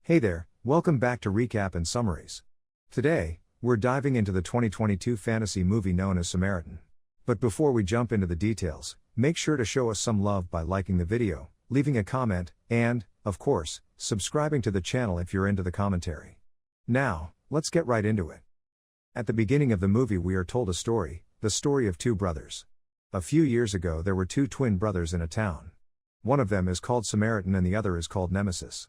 Hey there, welcome back to Recap and Summaries. Today, we're diving into the 2022 fantasy movie known as Samaritan. But before we jump into the details, make sure to show us some love by liking the video, leaving a comment, and, of course, subscribing to the channel if you're into the commentary. Now, let's get right into it. At the beginning of the movie we are told a story, the story of two brothers. A few years ago there were two twin brothers in a town. One of them is called Samaritan and the other is called Nemesis.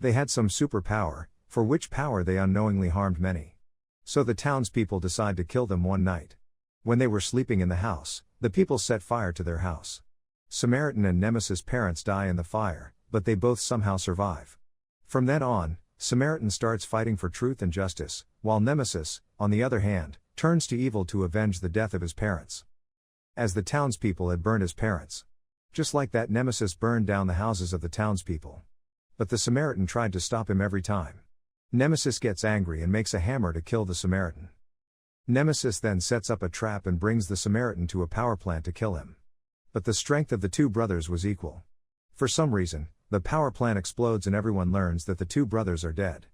They had some superpower, for which power they unknowingly harmed many. So the townspeople decide to kill them one night. When they were sleeping in the house, the people set fire to their house. Samaritan and Nemesis' parents die in the fire, but they both somehow survive. From then on, Samaritan starts fighting for truth and justice, while Nemesis, on the other hand, turns to evil to avenge the death of his parents. As the townspeople had burned his parents. Just like that, Nemesis burned down the houses of the townspeople. But the Samaritan tried to stop him every time. Nemesis gets angry and makes a hammer to kill the Samaritan. Nemesis then sets up a trap and brings the Samaritan to a power plant to kill him. But the strength of the two brothers was equal. For some reason, the power plant explodes and everyone learns that the two brothers are dead.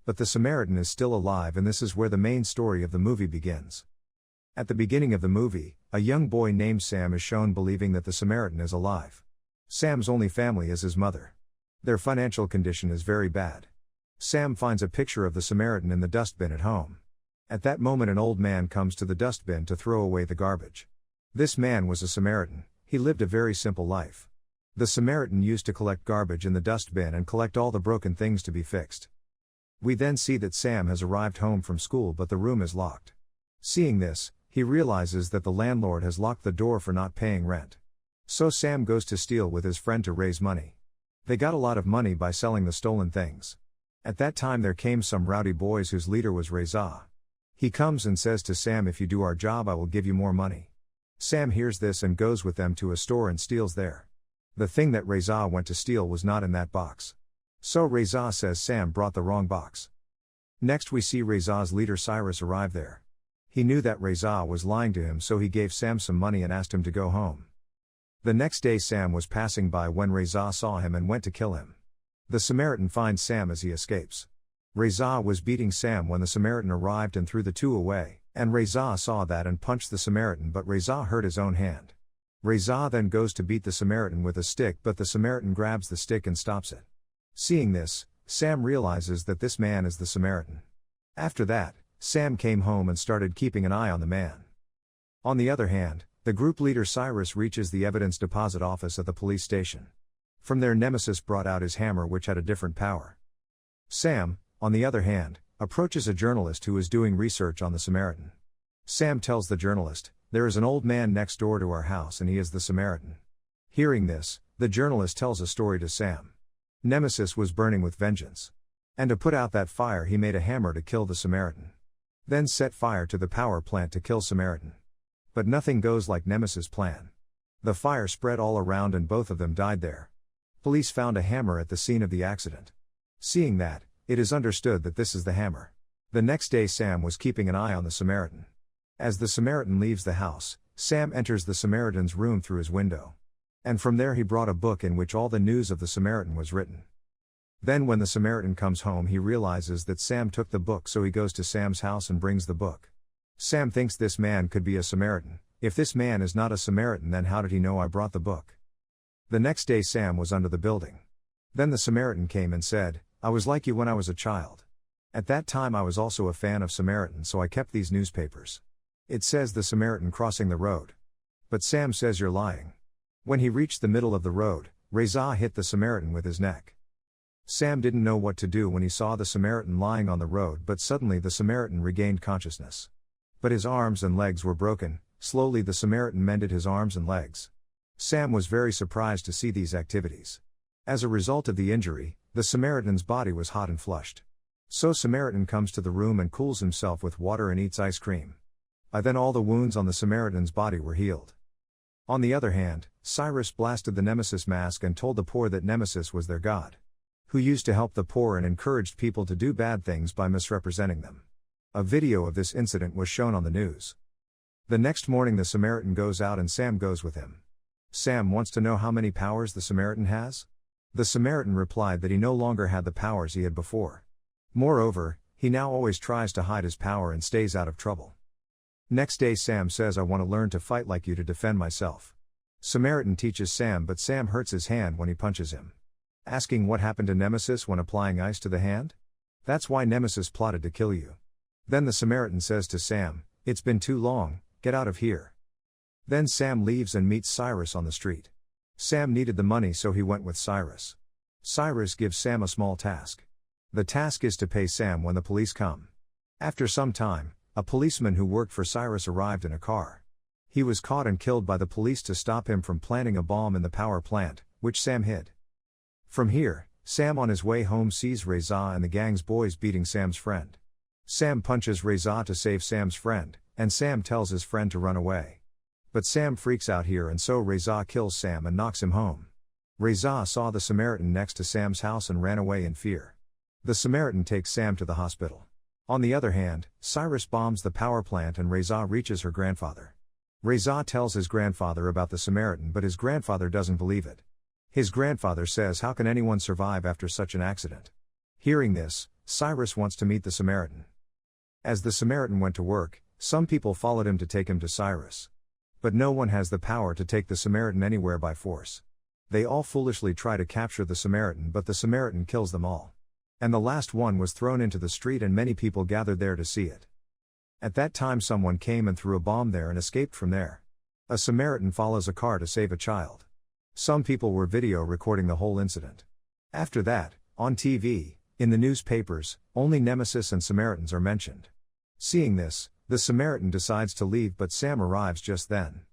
But the Samaritan is still alive, and this is where the main story of the movie begins. At the beginning of the movie, a young boy named Sam is shown believing that the Samaritan is alive. Sam's only family is his mother. Their financial condition is very bad. Sam finds a picture of the Samaritan in the dustbin at home. At that moment an old man comes to the dustbin to throw away the garbage. This man was a Samaritan. He lived a very simple life. The Samaritan used to collect garbage in the dustbin and collect all the broken things to be fixed. We then see that Sam has arrived home from school, but the room is locked. Seeing this, he realizes that the landlord has locked the door for not paying rent. So Sam goes to steal with his friend to raise money. They got a lot of money by selling the stolen things. At that time there came some rowdy boys whose leader was Reza. He comes and says to Sam, "If you do our job I will give you more money." Sam hears this and goes with them to a store and steals there. The thing that Reza went to steal was not in that box. So Reza says Sam brought the wrong box. Next we see Reza's leader Cyrus arrive there. He knew that Reza was lying to him, so he gave Sam some money and asked him to go home. The next day Sam was passing by when Reza saw him and went to kill him. The Samaritan finds Sam as he escapes. Reza was beating Sam when the Samaritan arrived and threw the two away, and Reza saw that and punched the Samaritan, but Reza hurt his own hand. Reza then goes to beat the Samaritan with a stick, but the Samaritan grabs the stick and stops it. Seeing this, Sam realizes that this man is the Samaritan. After that, Sam came home and started keeping an eye on the man. On the other hand, the group leader Cyrus reaches the evidence deposit office at the police station. From there Nemesis brought out his hammer, which had a different power. Sam, on the other hand, approaches a journalist who is doing research on the Samaritan. Sam tells the journalist, "There is an old man next door to our house and he is the Samaritan." Hearing this, the journalist tells a story to Sam. Nemesis was burning with vengeance. And to put out that fire he made a hammer to kill the Samaritan. Then set fire to the power plant to kill Samaritan. But nothing goes like Nemesis' plan. The fire spread all around and both of them died there. Police found a hammer at the scene of the accident. Seeing that, it is understood that this is the hammer. The next day Sam was keeping an eye on the Samaritan. As the Samaritan leaves the house, Sam enters the Samaritan's room through his window. And from there he brought a book in which all the news of the Samaritan was written. Then when the Samaritan comes home he realizes that Sam took the book, so he goes to Sam's house and brings the book. Sam thinks this man could be a Samaritan. If this man is not a Samaritan, then how did he know I brought the book? The next day Sam was under the building. Then the Samaritan came and said, "I was like you when I was a child. At that time I was also a fan of Samaritan, so I kept these newspapers." It says the Samaritan crossing the road. But Sam says, "You're lying." When he reached the middle of the road, Reza hit the Samaritan with his neck. Sam didn't know what to do when he saw the Samaritan lying on the road, but suddenly the Samaritan regained consciousness. But his arms and legs were broken. Slowly the Samaritan mended his arms and legs. Sam was very surprised to see these activities. As a result of the injury, the Samaritan's body was hot and flushed. So Samaritan comes to the room and cools himself with water and eats ice cream. By then all the wounds on the Samaritan's body were healed. On the other hand, Cyrus blasted the Nemesis mask and told the poor that Nemesis was their god, who used to help the poor and encouraged people to do bad things by misrepresenting them. A video of this incident was shown on the news. The next morning the Samaritan goes out and Sam goes with him. Sam wants to know how many powers the Samaritan has. The Samaritan replied that he no longer had the powers he had before. Moreover, he now always tries to hide his power and stays out of trouble. Next day Sam says, "I want to learn to fight like you to defend myself." Samaritan teaches Sam, but Sam hurts his hand when he punches him. Asking what happened to Nemesis when applying ice to the hand? That's why Nemesis plotted to kill you. Then the Samaritan says to Sam, "It's been too long, get out of here." Then Sam leaves and meets Cyrus on the street. Sam needed the money, so he went with Cyrus. Cyrus gives Sam a small task. The task is to pay Sam when the police come. After some time, a policeman who worked for Cyrus arrived in a car. He was caught and killed by the police to stop him from planting a bomb in the power plant, which Sam hid. From here, Sam on his way home sees Reza and the gang's boys beating Sam's friend. Sam punches Reza to save Sam's friend, and Sam tells his friend to run away. But Sam freaks out here, and so Reza kills Sam and knocks him home. Reza saw the Samaritan next to Sam's house and ran away in fear. The Samaritan takes Sam to the hospital. On the other hand, Cyrus bombs the power plant and Reza reaches her grandfather. Reza tells his grandfather about the Samaritan, but his grandfather doesn't believe it. His grandfather says, "How can anyone survive after such an accident?" Hearing this, Cyrus wants to meet the Samaritan. As the Samaritan went to work, some people followed him to take him to Cyrus. But no one has the power to take the Samaritan anywhere by force. They all foolishly try to capture the Samaritan, but the Samaritan kills them all. And the last one was thrown into the street, and many people gathered there to see it. At that time someone came and threw a bomb there and escaped from there. A Samaritan follows a car to save a child. Some people were video recording the whole incident. After that, on TV, in the newspapers, only Nemesis and Samaritans are mentioned. Seeing this, the Samaritan decides to leave, but Sam arrives just then.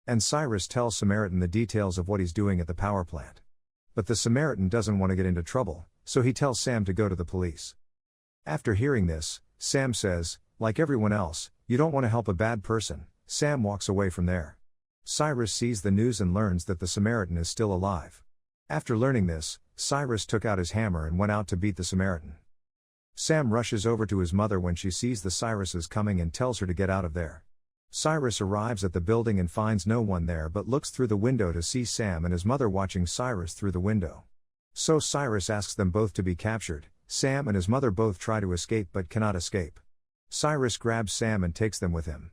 And Cyrus tells Samaritan the details of what he's doing at the power plant. But the Samaritan doesn't want to get into trouble, so he tells Sam to go to the police. After hearing this, Sam says, "Like everyone else, you don't want to help a bad person." Sam walks away from there. Cyrus sees the news and learns that the Samaritan is still alive. After learning this, Cyrus took out his hammer and went out to beat the Samaritan. Sam rushes over to his mother when she sees the Cyruses coming and tells her to get out of there. Cyrus arrives at the building and finds no one there, but looks through the window to see Sam and his mother watching Cyrus through the window. So Cyrus asks them both to be captured. Sam and his mother both try to escape but cannot escape. Cyrus grabs Sam and takes them with him.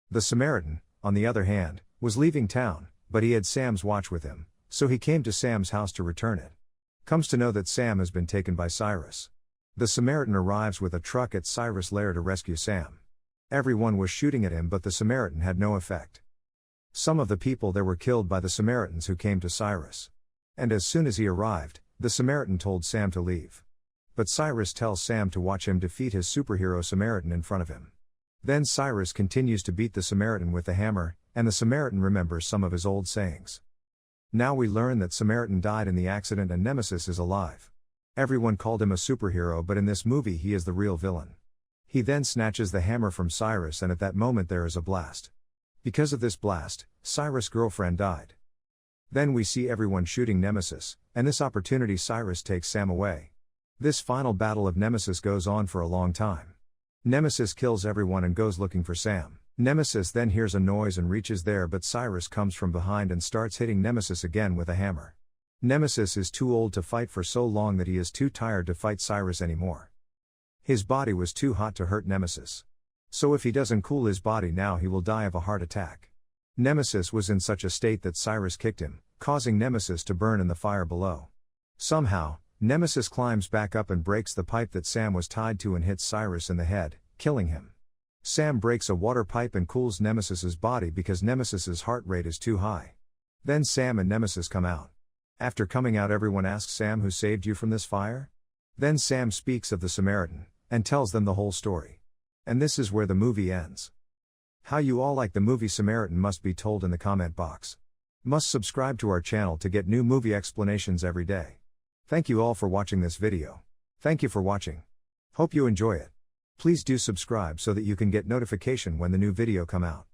The Samaritan, on the other hand, was leaving town, but he had Sam's watch with him, so he came to Sam's house to return it. Comes to know that Sam has been taken by Cyrus. The Samaritan arrives with a truck at Cyrus' lair to rescue Sam. Everyone was shooting at him, but the Samaritan had no effect. Some of the people there were killed by the Samaritans who came to Cyrus. And as soon as he arrived, the Samaritan told Sam to leave. But Cyrus tells Sam to watch him defeat his superhero Samaritan in front of him. Then Cyrus continues to beat the Samaritan with the hammer, and the Samaritan remembers some of his old sayings. Now we learn that Samaritan died in the accident and Nemesis is alive. Everyone called him a superhero, but in this movie he is the real villain. He then snatches the hammer from Cyrus, and at that moment there is a blast. Because of this blast, Cyrus' girlfriend died. Then we see everyone shooting Nemesis, and this opportunity Cyrus takes Sam away. This final battle of Nemesis goes on for a long time. Nemesis kills everyone and goes looking for Sam. Nemesis then hears a noise and reaches there, but Cyrus comes from behind and starts hitting Nemesis again with a hammer. Nemesis is too old to fight for so long that he is too tired to fight Cyrus anymore. His body was too hot to hurt Nemesis. So if he doesn't cool his body now, he will die of a heart attack. Nemesis was in such a state that Cyrus kicked him, causing Nemesis to burn in the fire below. Somehow, Nemesis climbs back up and breaks the pipe that Sam was tied to and hits Cyrus in the head, killing him. Sam breaks a water pipe and cools Nemesis's body because Nemesis's heart rate is too high. Then Sam and Nemesis come out. After coming out, everyone asks Sam, "Who saved you from this fire?" Then Sam speaks of the Samaritan, and tells them the whole story. And this is where the movie ends. How you all like the movie Samaritan must be told in the comment box. Must subscribe to our channel to get new movie explanations every day. Thank you all for watching this video. Thank you for watching. Hope you enjoy it. Please do subscribe so that you can get notification when the new video come out.